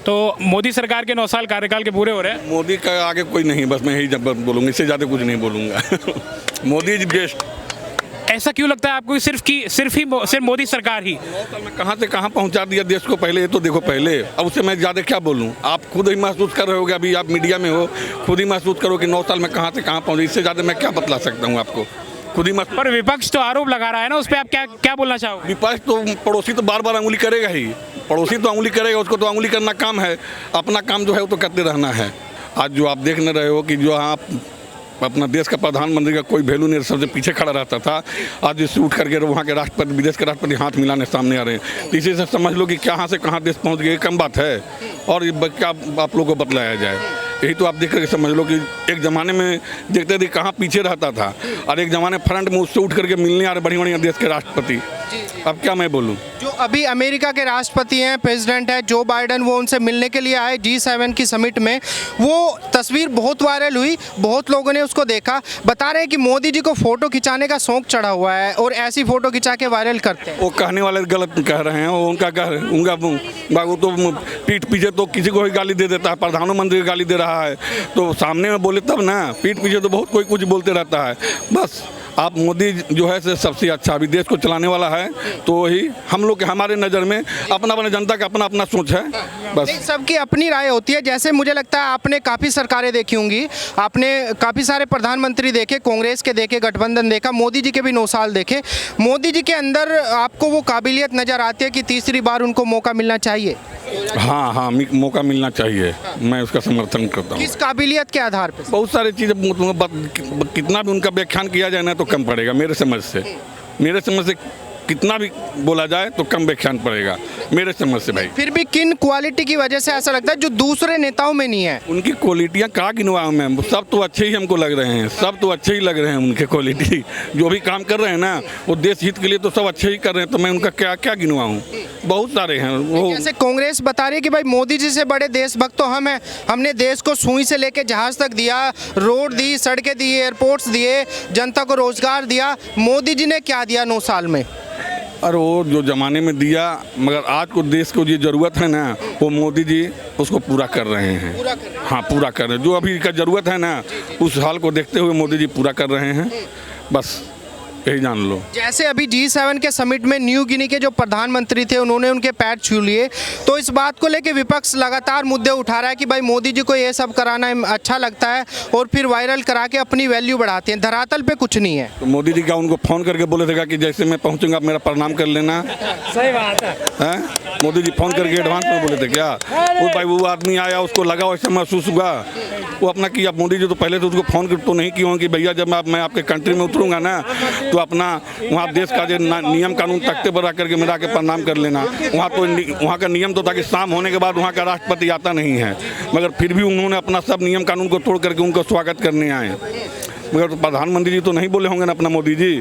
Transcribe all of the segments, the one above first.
तो मोदी सरकार के 9 साल कार्यकाल के पूरे हो रहे हैं। मोदी का आगे कोई नहीं, बस मैं यही जब बोलूँगा, इससे ज़्यादा कुछ नहीं बोलूँगा। Modi is best. ऐसा क्यों लगता है आपको कि सिर्फ मोदी सरकार ही? 9 साल में कहाँ से कहाँ पहुँचा दिया देश को, पहले ये तो देखो पहले। अब उससे मैं ज़्यादा क्या बोलूँ, आप खुद ही महसूस कर रहे होगे, अभी आप मीडिया में हो, खुद ही महसूस करो कि 9 साल में कहाँ से कहाँ पहुँचे। इससे ज़्यादा मैं क्या बतला सकता हूँ आपको, खुद ही महसूस। पर विपक्ष तो आरोप लगा रहा है ना, उस पर आप क्या बोलना चाहोगे? विपक्ष तो, पड़ोसी तो बार बार उंगली करेगा ही, पड़ोसी तो उंगली करेगा, उसको तो उंगली करना काम है, अपना काम जो है वो तो करते रहना है। आज जो आप देख न रहे हो कि जो आप अपना देश का प्रधानमंत्री का कोई वैल्यू नहीं, सबसे पीछे खड़ा रहता था, आज इससे उठ करके वहाँ के राष्ट्रपति, विदेश के राष्ट्रपति हाथ मिलाने सामने आ रहे हैं। तो इसी से समझ लो कि कहाँ से कहाँ देश पहुँच गए, कम बात है। और ये क्या आप लोगों को बतलाया जाए, यही तो आप देख करके समझ लो कि एक ज़माने में देखते थे कहाँ पीछे रहता था, और एक ज़माने फ्रंट में उससे उठ करके मिलने आ रहे बढ़िया बढ़िया देश के राष्ट्रपति। अब क्या मैं बोलूँ, जो अभी अमेरिका के राष्ट्रपति हैं, प्रेसिडेंट है जो बाइडन, वो उनसे मिलने के लिए आए G7 की समिट में। वो तस्वीर बहुत वायरल हुई, बहुत लोगों ने उसको देखा। बता रहे हैं कि मोदी जी को फोटो खिंचाने का शौक चढ़ा हुआ है और ऐसी फोटो खिंचा के वायरल करते हैं। वो कहने वाले गलत कह रहे हैं, वो उनका वो तो पीठ पीछे तो किसी को ही गाली दे देता है, प्रधानमंत्री को गाली दे रहा है, तो सामने में बोले तब ना, पीठ पीछे तो बहुत कोई कुछ बोलते रहता है। बस आप मोदी जो है से सबसे अच्छा अभी देश को चलाने वाला है, तो वही हम लोग हमारे नज़र में अपना अपना जनता का अपना अपना सोच है। बस सबकी अपनी राय होती है। जैसे मुझे लगता है आपने काफ़ी सरकारें देखी होंगी, आपने काफ़ी सारे प्रधानमंत्री देखे, कांग्रेस के देखे, गठबंधन देखा, मोदी जी के भी 9 साल देखे। मोदी जी के अंदर आपको वो काबिलियत नज़र आती है कि तीसरी बार उनको मौका मिलना चाहिए? हाँ, मौका मिलना चाहिए, मैं उसका समर्थन करता हूँ। किस काबिलियत के आधार पर? बहुत सारी चीज़ें, कितना भी उनका व्याख्यान किया जाए ना तो कम पड़ेगा मेरे समझ से कितना भी बोला जाए तो कम व्याख्यान पड़ेगा मेरे समझ से। भाई फिर भी किन क्वालिटी की वजह से ऐसा लगता है जो दूसरे नेताओं में नहीं है? उनकी क्वालिटियाँ कहाँ गिनवाऊँ मैं, सब तो अच्छे ही हमको लग रहे हैं, सब तो अच्छे ही लग रहे हैं उनके क्वालिटी। जो भी काम कर रहे हैं ना वो देश हित के लिए तो सब अच्छे ही कर रहे हैं, तो मैं उनका क्या गिनवाऊँ, बहुत सारे हैं। वो जैसे कांग्रेस बता रही है कि भाई मोदी जी से बड़े देशभक्त तो हम हैं, हमने देश को सुई से लेके जहाज तक दिया, रोड दी, सड़कें दी, एयरपोर्ट्स दिए, जनता को रोजगार दिया। मोदी जी ने क्या दिया 9 साल में? और वो जो ज़माने में दिया, मगर आज को देश को जो ज़रूरत है ना वो मोदी जी उसको पूरा कर रहे हैं। हाँ, पूरा कर रहे हैं, जो अभी का ज़रूरत है ना उस हाल को देखते हुए मोदी जी पूरा कर रहे हैं, बस यही जान लो। जैसे अभी G7 के समिट में न्यू गिनी के जो प्रधानमंत्री थे उन्होंने उनके पैर छू लिए, तो इस बात को लेकर विपक्ष लगातार मुद्दे उठा रहा है कि भाई मोदी जी को ये सब कराना अच्छा लगता है और फिर वायरल करा के अपनी वैल्यू बढ़ाते हैं, धरातल पे कुछ नहीं है। तो मोदी जी क्या उनको फ़ोन करके बोले थे कि जैसे मैं पहुंचूंगा आप मेरा प्रणाम कर लेना? सही बात है। मोदी जी फ़ोन करके एडवांस में बोले थे क्या? वो भाई वो आदमी आया, उसको लगा वैसा महसूस हुआ, वो अपना किया। मोदी जी तो पहले तो उसको फ़ोन तो नहीं किया कि भैया जब मैं आपके कंट्री में उतरूँगा ना तो अपना वहाँ देश का जो नियम कानून तख्ते पर रख करके मेरा के प्रणाम कर लेना। वहाँ का नियम तो था कि शाम होने के बाद वहाँ का राष्ट्रपति आता नहीं है, मगर फिर भी उन्होंने अपना सब नियम कानून को तोड़ करके उनको स्वागत करने आए। मगर प्रधानमंत्री जी तो नहीं बोले होंगे ना अपना मोदी जी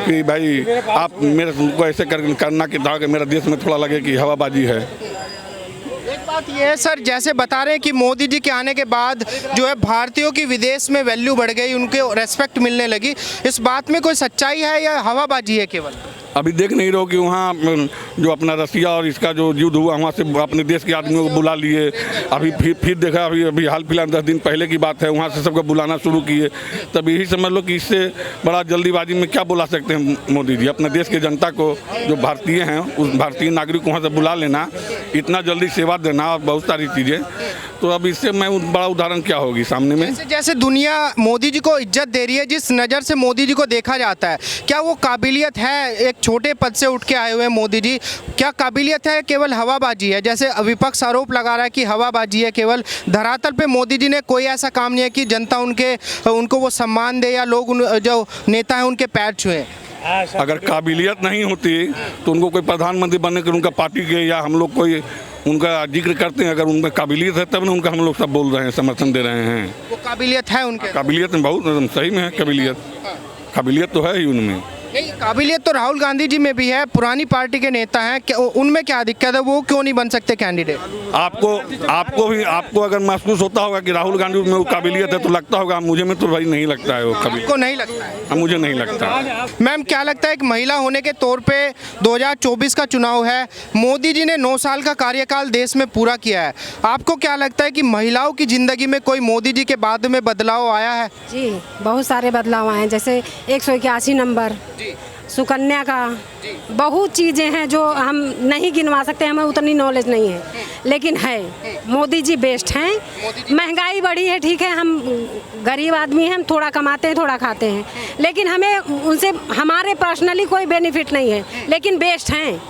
कि भाई आप मेरे को ऐसे करना कि ताकि मेरा देश में थोड़ा लगे कि हवाबाजी है। बात यह है सर, जैसे बता रहे हैं कि मोदी जी के आने के बाद जो है भारतीयों की विदेश में वैल्यू बढ़ गई, उनके रेस्पेक्ट मिलने लगी। इस बात में कोई सच्चाई है या हवाबाजी है केवल? अभी देख नहीं रहो कि वहाँ जो अपना रसिया और इसका जो युद्ध हुआ वहाँ से अपने देश के आदमियों को बुला लिए। अभी फिर देखा, अभी हाल फिलहाल 10 दिन पहले की बात है, वहाँ से सबको बुलाना शुरू किए। तब यही समझ लो कि इससे बड़ा जल्दीबाजी में क्या बुला सकते हैं मोदी जी? अपने देश के जनता को, जो भारतीय हैं, उस भारतीय नागरिक को वहाँ से बुला लेना, इतना जल्दी सेवा देना और बहुत सारी चीज़ें। तो अब इससे मैं बड़ा उदाहरण क्या होगी सामने में? जैसे दुनिया मोदी जी को इज्जत दे रही है, जिस नज़र से मोदी जी को देखा जाता है, क्या वो काबिलियत है? एक छोटे पद से उठ के आए हुए मोदी जी, क्या काबिलियत है? केवल हवाबाजी है? जैसे विपक्ष आरोप लगा रहा है कि हवाबाजी है केवल, धरातल पे मोदी जी ने कोई ऐसा काम नहीं है कि जनता उनको वो सम्मान दे या लोग जो नेता हैं उनके पैर छुए। अगर काबिलियत नहीं होती तो उनको कोई प्रधानमंत्री बनने के उनका पार्टी के या हम लोग कोई उनका जिक्र करते हैं। अगर उनमें काबिलियत है तब ना उनका हम लोग सब बोल रहे हैं, समर्थन दे रहे हैं। वो काबिलियत है उनके? काबिलियत में बहुत सही में है, काबिलियत तो है ही उनमें। नहीं, काबिलियत तो राहुल गांधी जी में भी है, पुरानी पार्टी के नेता हैं, उनमें क्या दिक्कत है, वो क्यों नहीं बन सकते कैंडिडेट? आपको अगर महसूस होता होगा कि राहुल गांधी में वो काबिलियत है तो लगता होगा, मुझे में तो भाई नहीं लगता है वो कभी। आपको नहीं लगता है? मुझे नहीं लगता। मैम क्या लगता है, एक महिला होने के तौर पे 2024 का चुनाव है, मोदी जी ने 9 साल का कार्यकाल देश में पूरा किया है, आपको क्या लगता है कि महिलाओं की ज़िंदगी में कोई मोदी जी के बाद में बदलाव आया है? जी बहुत सारे बदलाव आए हैं, जैसे 181 नंबर, सुकन्या का, बहुत चीज़ें हैं जो हम नहीं गिनवा सकते, हमें उतनी नॉलेज नहीं है, लेकिन है मोदी जी बेस्ट हैं। महंगाई बढ़ी है, ठीक है, हम गरीब आदमी हैं, हम थोड़ा कमाते हैं थोड़ा खाते हैं, लेकिन हमें उनसे हमारे पर्सनली कोई बेनिफिट नहीं है, लेकिन बेस्ट हैं,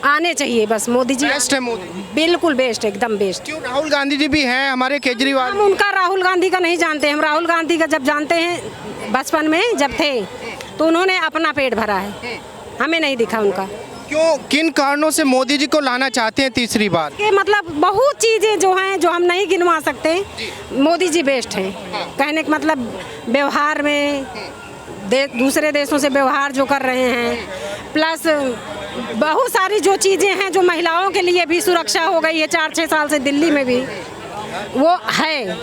आने चाहिए बस मोदी जी। बेस्ट है मोदी, बिल्कुल बेस्ट, एकदम बेस्ट। क्यों? राहुल गांधी जी भी हैं, हमारे केजरीवाल। हम उनका राहुल गांधी का नहीं जानते, हम राहुल गांधी का जब जानते हैं बचपन में जब थे तो उन्होंने अपना पेट भरा है, हमें नहीं दिखा उनका। क्यों, किन कारणों से मोदी जी को लाना चाहते हैं तीसरी बार? कि मतलब बहुत चीज़ें जो हैं जो हम नहीं गिनवा सकते, मोदी जी बेस्ट हैं। कहने का मतलब व्यवहार में दूसरे देशों से व्यवहार जो कर रहे हैं, प्लस बहुत सारी जो चीज़ें हैं जो महिलाओं के लिए भी सुरक्षा हो गई है 4-6 साल से दिल्ली में भी, वो है,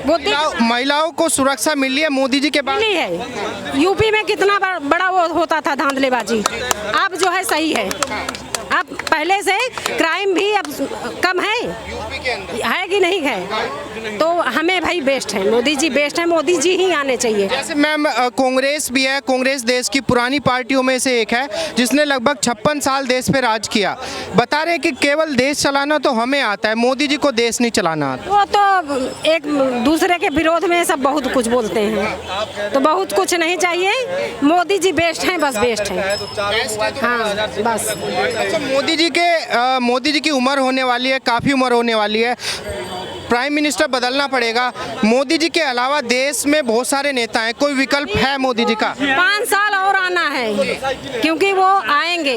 वो महिलाओं को सुरक्षा मिली है मोदी जी के बाद? मिली है। यूपी में कितना बड़ा वो होता था धांधलेबाजी, अब जो है सही है, अब पहले से क्राइम भी अब कम है कि नहीं है, तो हमें भाई बेस्ट है, मोदी जी बेस्ट है, मोदी जी ही आने चाहिए। जैसे मैम कांग्रेस भी है, कांग्रेस देश की पुरानी पार्टियों में से एक है जिसने लगभग 56 साल देश पे राज किया, बता रहे कि केवल देश चलाना तो हमें आता है, मोदी जी को देश नहीं चलाना आता। वो तो एक दूसरे के विरोध में सब बहुत कुछ बोलते हैं, तो बहुत कुछ नहीं चाहिए, मोदी जी बेस्ट हैं, बस बेस्ट हैं, हाँ बस। मोदी जी की उम्र होने वाली है, काफ़ी उम्र होने वाली है, प्राइम मिनिस्टर बदलना पड़ेगा, मोदी जी के अलावा देश में बहुत सारे नेता हैं, कोई विकल्प है मोदी जी का? 5 साल और आना है, क्योंकि वो आएंगे,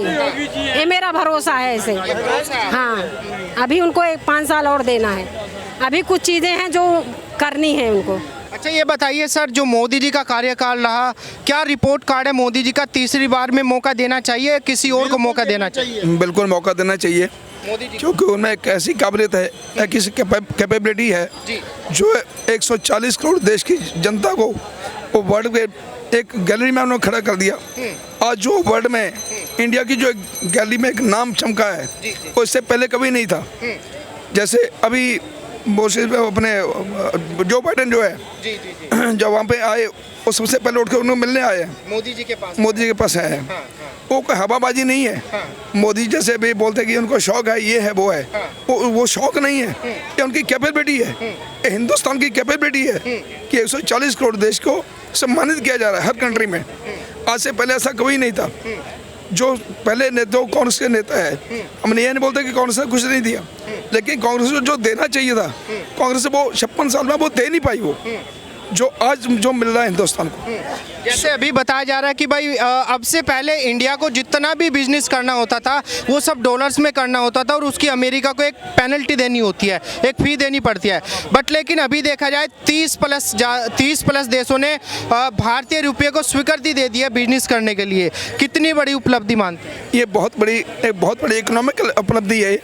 ये मेरा भरोसा है ऐसे। हाँ, अभी उनको 5 साल और देना है, अभी कुछ चीज़ें हैं जो करनी है उनको। अच्छा ये बताइए सर, जो मोदी जी का कार्यकाल रहा, क्या रिपोर्ट कार्ड है मोदी जी का, तीसरी बार में मौका देना चाहिए, किसी और को मौका देना चाहिए? बिल्कुल मौका देना चाहिए मोदी जी, क्योंकि उनमें एक ऐसी काबिलियत है, एक ऐसी कैपेबिलिटी है जो 140 करोड़ देश की जनता को वो वर्ल्ड के एक गैलरी में उन्होंने खड़ा कर दिया। आज जो वर्ल्ड में इंडिया की जो गैलरी में एक नाम चमका है वो इससे पहले कभी नहीं था। जैसे अभी अपने जो बाइडेन जो है जब वहाँ पे आए वो सबसे पहले उठ के उन्हें मिलने आए हैं, मोदी जी के पास आए हैं। वो कोई हवाबाजी नहीं है, मोदी जैसे भी बोलते हैं कि उनको शौक है, ये है वो है, वो शौक नहीं है, ये उनकी कैपेबिलिटी है, ये हिंदुस्तान की कैपेबिलिटी है कि 140 करोड़ देश को सम्मानित किया जा रहा है हर कंट्री में। आज से पहले ऐसा कभी नहीं था। जो पहले नेता कांग्रेस के नेता है, हम ये नहीं बोलते कि कांग्रेस ने कुछ नहीं दिया, लेकिन कांग्रेस को जो देना चाहिए था कांग्रेस वो 56 साल में वो दे नहीं पाई, वो जो आज जो मिल रहा है हिंदुस्तान को। जैसे अभी बताया जा रहा है कि भाई अब से पहले इंडिया को जितना भी बिजनेस करना होता था वो सब डॉलर्स में करना होता था और उसकी अमेरिका को एक पेनल्टी देनी होती है, एक फ़ी देनी पड़ती है, बट लेकिन अभी देखा जाए 30 प्लस देशों ने भारतीय रुपये को स्वीकृति दे दी है बिजनेस करने के लिए। कितनी बड़ी उपलब्धि मानते हैं? ये बहुत बड़ी इकोनॉमिकल उपलब्धि है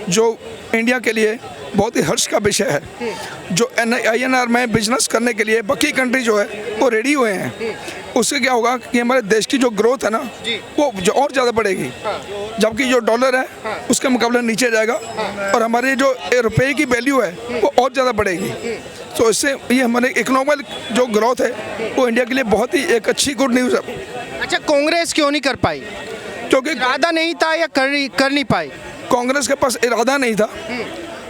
जो इंडिया के लिए बहुत ही हर्ष का विषय है। जो INR में बिजनेस करने के लिए बाकी कंट्री जो है वो रेडी हुए हैं। उससे क्या होगा कि हमारे देश की जो ग्रोथ है ना वो और ज़्यादा बढ़ेगी, जबकि जो डॉलर है उसके मुकाबले नीचे जाएगा और हमारे जो रुपये की वैल्यू है वो और ज़्यादा बढ़ेगी। तो इससे ये हमारे इकोनॉमिक जो ग्रोथ है वो इंडिया के लिए बहुत ही एक अच्छी गुड न्यूज़ है। अच्छा, कांग्रेस क्यों नहीं कर पाई? क्योंकि इरादा नहीं था या कर नहीं पाई? कांग्रेस के पास इरादा नहीं था,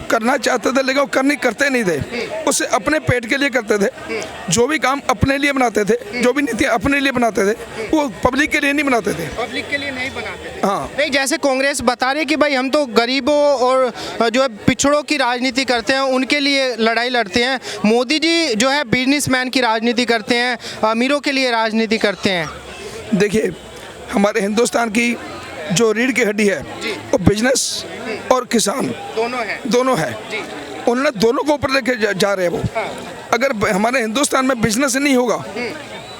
करना चाहते थे लेकिन वो करते नहीं थे, उससे अपने पेट के लिए करते थे। जो भी काम अपने लिए बनाते थे, जो भी नीतियाँ अपने लिए बनाते थे, वो पब्लिक के लिए नहीं बनाते थे, पब्लिक के लिए नहीं बनाते थे। हाँ नहीं, जैसे कांग्रेस बता रही कि भाई हम तो गरीबों और जो है पिछड़ों की राजनीति करते हैं, उनके लिए लड़ाई लड़ते हैं। मोदी जी जो है बिजनेसमैन की राजनीति करते हैं, अमीरों के लिए राजनीति करते हैं। देखिए, हमारे हिंदुस्तान की जो रीढ़ की हड्डी है वो बिजनेस और किसान दोनों है। उन्होंने दोनों को ऊपर लेके जा रहे हैं वो। अगर हमारे हिंदुस्तान में बिजनेस नहीं होगा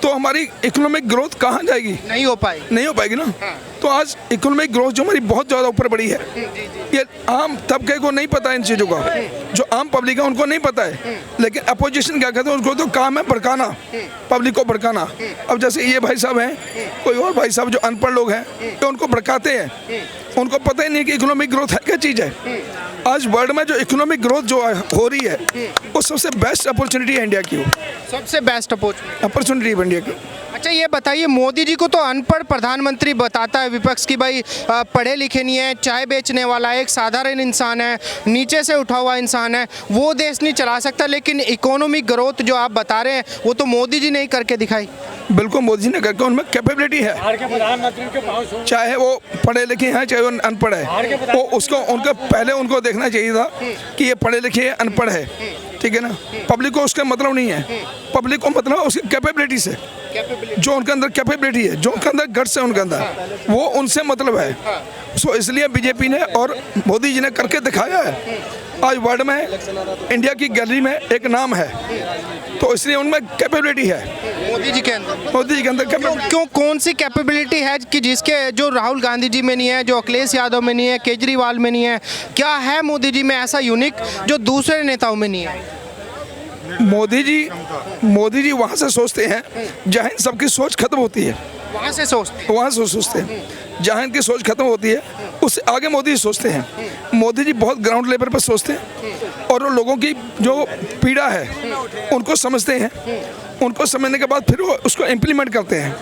तो हमारी इकोनॉमिक ग्रोथ कहाँ जाएगी? नहीं हो पाएगी। नहीं हो पाएगी ना। तो आज इकोनॉमिक ग्रोथ जो हमारी बहुत ज़्यादा ऊपर बढ़ी है, ये आम तबके को नहीं पता है इन चीज़ों का, जो आम पब्लिक है उनको नहीं पता है। लेकिन अपोजिशन क्या कहते हैं, उनको तो काम है भड़काना, पब्लिक को भड़काना। अब जैसे ये भाई साहब हैं, कोई और भाई साहब जो अनपढ़ लोग हैं, तो उनको भड़काते हैं, उनको पता ही नहीं कि इकोनॉमिक ग्रोथ है क्या चीज़ है। आज वर्ल्ड में जो इकोनॉमिक ग्रोथ जो हो रही है, वो सबसे बेस्ट अपॉर्चुनिटी है इंडिया की, सबसे बेस्ट अपॉर्चुनिटी है इंडिया की। अच्छा ये बताइए, मोदी जी को तो अनपढ़ प्रधानमंत्री बताता है विपक्ष की, भाई पढ़े लिखे नहीं है, चाय बेचने वाला है, एक साधारण इंसान है, नीचे से उठा हुआ इंसान है, वो देश नहीं चला सकता। लेकिन इकोनॉमिक ग्रोथ जो आप बता रहे हैं वो तो मोदी जी ने ही करके दिखाई। बिल्कुल मोदी जी ने करके, उनमें कैपेबिलिटी है, चाहे वो पढ़े लिखे हैं चाहे वो अनपढ़ है, वो उसको उनको पहले उनको देखना चाहिए था कि ये पढ़े लिखे है अनपढ़ है, ठीक है ना। पब्लिक को उसका मतलब नहीं है, पब्लिक को मतलब उसकी कैपेबिलिटी से, जो उनके अंदर कैपेबिलिटी है, जो उनके अंदर गट्स है उनके अंदर, वो उनसे मतलब है। सो इसलिए बीजेपी ने और मोदी जी ने करके दिखाया है। आज वर्ल्ड में इंडिया की गैलरी में एक नाम है, तो इसलिए उनमें कैपेबिलिटी है मोदी जी के अंदर। मोदी जी के अंदर कैपेबिलिटी। क्यों, कौन सी कैपेबिलिटी है कि जिसके जो राहुल गांधी जी में नहीं है, जो अखिलेश यादव में नहीं है, केजरीवाल में नहीं है? क्या है मोदी जी में ऐसा यूनिक जो दूसरे नेताओं में नहीं है? मोदी जी वहाँ से सोचते हैं जहाँ सबकी सोच खत्म होती है, वहाँ से सोचते हैं जहाँ इनकी सोच खत्म होती है उससे आगे मोदी जी सोचते हैं। मोदी जी बहुत ग्राउंड लेवल पर सोचते हैं और वो लोगों की जो पीड़ा है उनको समझते हैं, उनको समझने के बाद फिर वो उसको इम्प्लीमेंट करते हैं।